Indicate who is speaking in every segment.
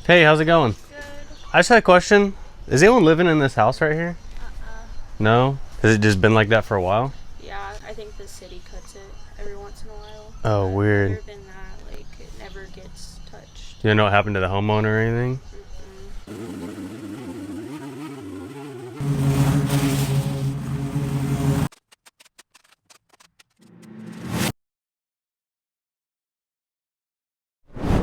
Speaker 1: Hey, how's it going?
Speaker 2: Good.
Speaker 1: I just had a question. Is anyone living in this house right here?
Speaker 2: Uh-uh.
Speaker 1: No? Has it just been like that for a while?
Speaker 2: Yeah, I think the city cuts it every once in a while.
Speaker 1: Oh,
Speaker 2: But
Speaker 1: weird.
Speaker 2: other than that, like, it never gets touched.
Speaker 1: You know what happened to the homeowner or anything?
Speaker 2: Mm-mm.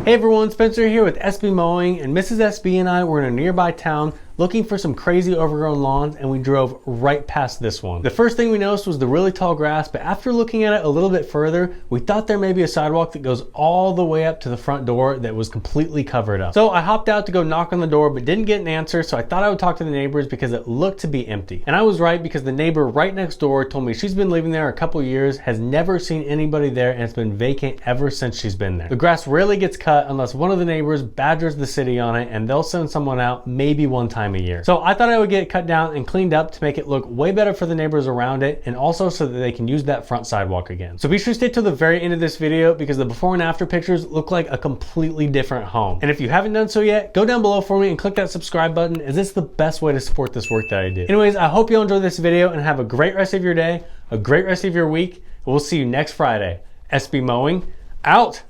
Speaker 1: Hey everyone, Spencer here with SB Mowing, and Mrs. SB and I were in a nearby town looking for some crazy overgrown lawns, and we drove right past this one. The first thing we noticed was the really tall grass, but after looking at it a little bit further, we thought there may be a sidewalk that goes all the way up to the front door that was completely covered up. So I hopped out to go knock on the door, but didn't get an answer, so I thought I would talk to the neighbors because it looked to be empty. And I was right, because the neighbor right next door told me she's been living there a couple years, has never seen anybody there, and it's been vacant ever since she's been there. The grass rarely gets cut unless one of the neighbors badgers the city on it, and they'll send someone out maybe one time a year. So I thought I would get it cut down and cleaned up to make it look way better for the neighbors around it, and also so that they can use that front sidewalk again. So be sure to stay till the very end of this video, because the before and after pictures look like a completely different home. And if you haven't done so yet, go down below for me and click that subscribe button, as it's the best way to support this work that I do. Anyways, I hope you enjoyed this video and have a great rest of your day, a great rest of your week, and we'll see you next Friday. SB Mowing, out!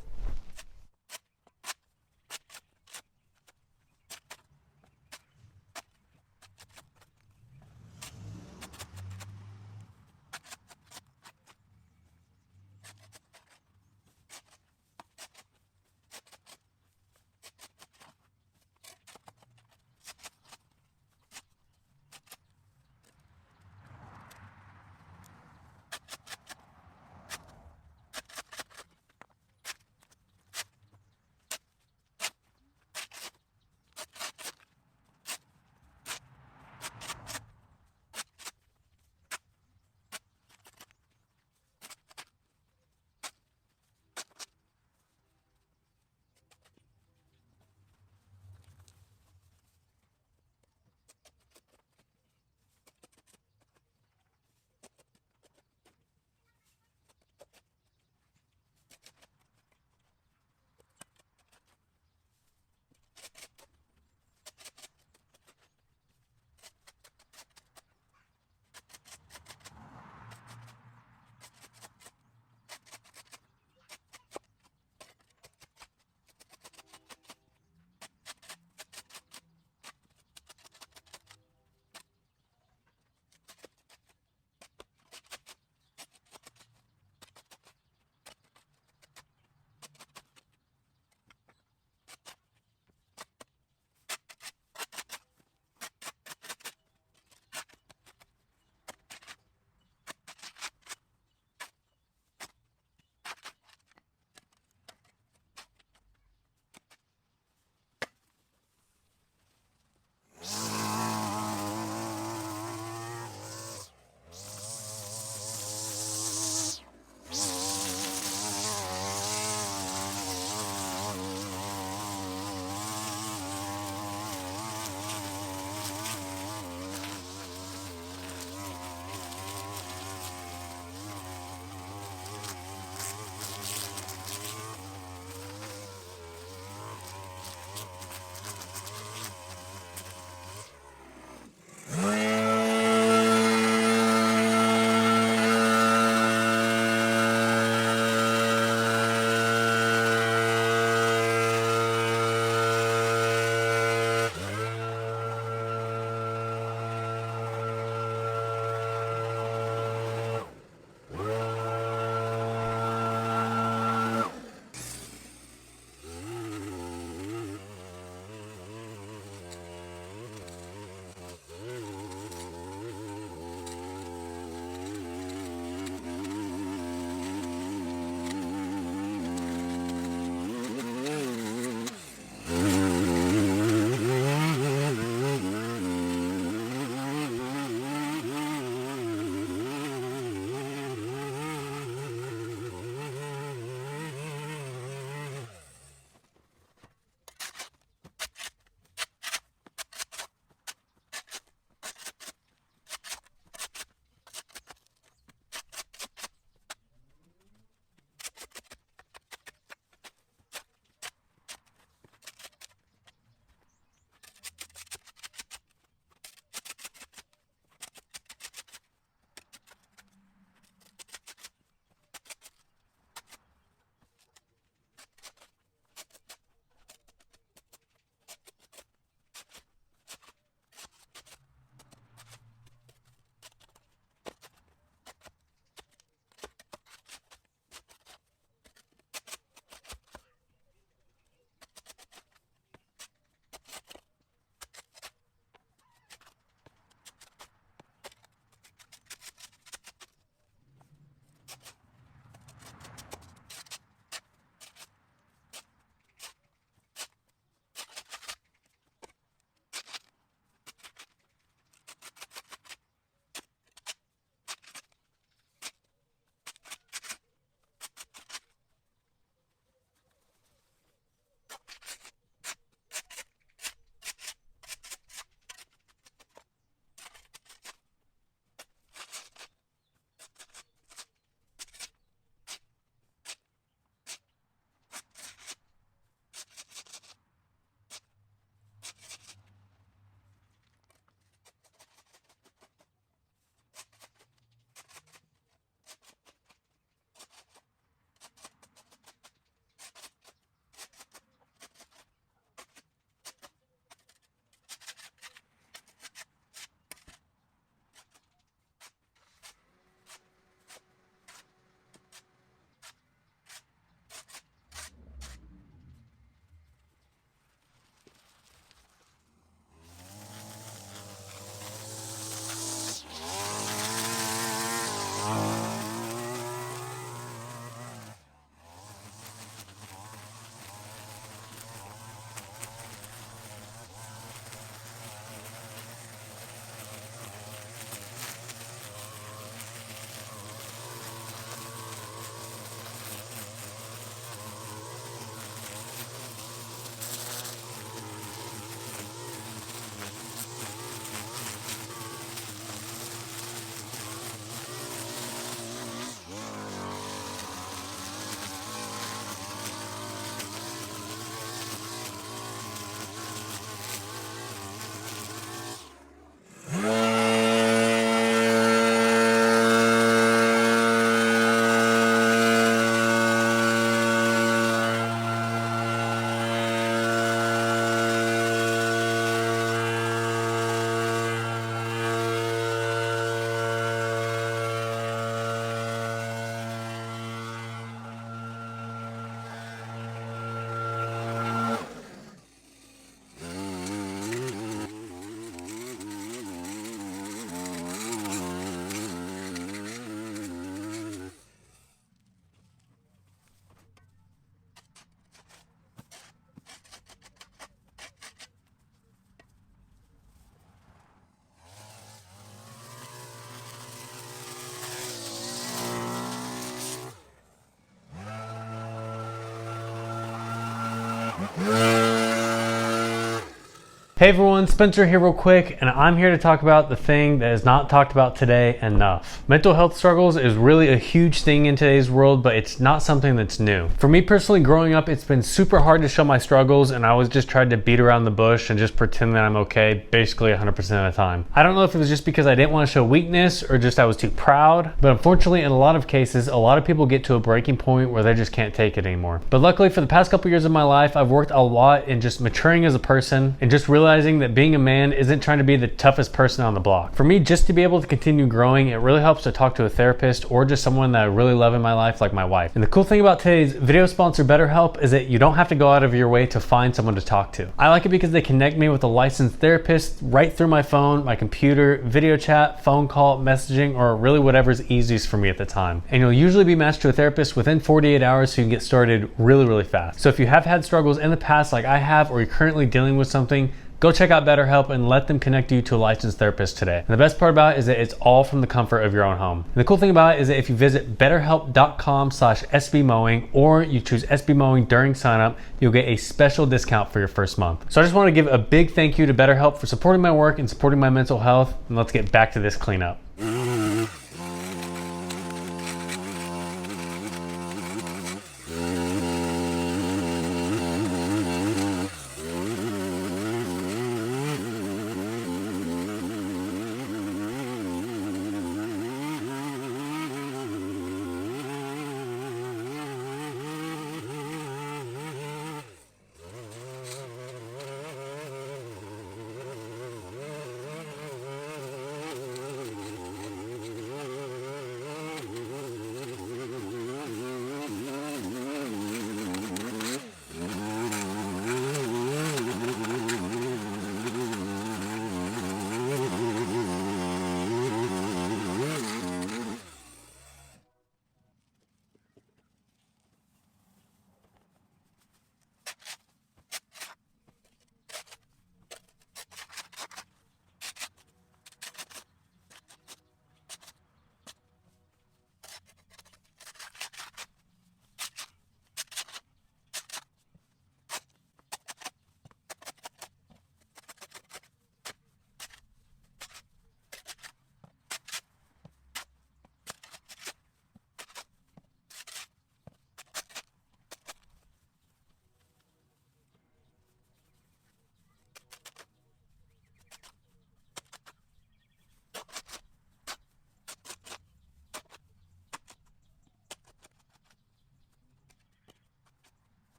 Speaker 1: Hey everyone, Spencer here real quick, and I'm here to talk about the thing that is not talked about today enough. Mental health struggles is really a huge thing in today's world, but it's not something that's new. For me personally, growing up, it's been super hard to show my struggles, and I always just tried to beat around the bush and just pretend that I'm okay basically 100% of the time. I don't know if it was just because I didn't want to show weakness or just I was too proud, but unfortunately in a lot of cases, a lot of people get to a breaking point where they just can't take it anymore. But luckily for the past couple years of my life, I've worked a lot in just maturing as a person and just realizing that being a man isn't trying to be the toughest person on the block. For me, just to be able to continue growing, it really helps to talk to a therapist or just someone that I really love in my life, like my wife. And the cool thing about today's video sponsor, BetterHelp, is that you don't have to go out of your way to find someone to talk to. I like it because they connect me with a licensed therapist right through my phone, my computer, video chat, phone call, messaging, or really whatever's easiest for me at the time. And you'll usually be matched to a therapist within 48 hours so you can get started really, really fast. So if you have had struggles in the past like I have, or you're currently dealing with something, go check out BetterHelp and let them connect you to a licensed therapist today. And the best part about it is that it's all from the comfort of your own home. And the cool thing about it is that if you visit betterhelp.com/SBMowing or you choose SB Mowing during sign up, you'll get a special discount for your first month. So I just want to give a big thank you to BetterHelp for supporting my work and supporting my mental health. And let's get back to this cleanup.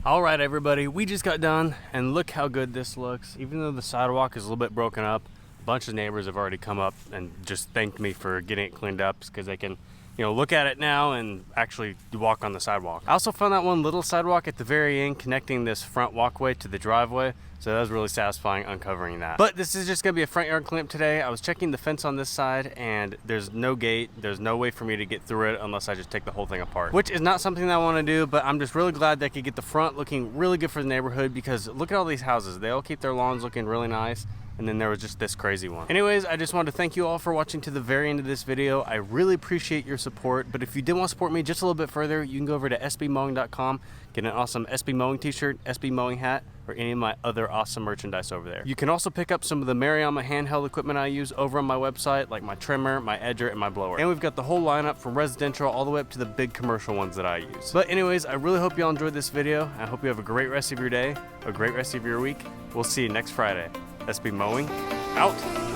Speaker 1: All right, everybody, we just got done, and look how good this looks. Even though the sidewalk is a little bit broken up, a bunch of neighbors have already come up and just thanked me for getting it cleaned up because they can, you know, look at it now and actually walk on the sidewalk. I also found that one little sidewalk at the very end connecting this front walkway to the driveway, so that was really satisfying uncovering that. But this is just gonna be a front yard cleanup today. I was checking the fence on this side and there's no gate. There's no way for me to get through it unless I just take the whole thing apart, which is not something that I wanna do, but I'm just really glad that I could get the front looking really good for the neighborhood because look at all these houses. They all keep their lawns looking really nice. And then there was just this crazy one. Anyways, I just wanted to thank you all for watching to the very end of this video. I really appreciate your support, but if you did want to support me just a little bit further, you can go over to sbmowing.com, get an awesome SB Mowing t-shirt, SB Mowing hat, or any of my other awesome merchandise over there. You can also pick up some of the Mariama handheld equipment I use over on my website, like my trimmer, my edger, and my blower. And we've got the whole lineup from residential all the way up to the big commercial ones that I use. But anyways, I really hope y'all enjoyed this video. I hope you have a great rest of your day, a great rest of your week. We'll see you next Friday. SB Mowing, out.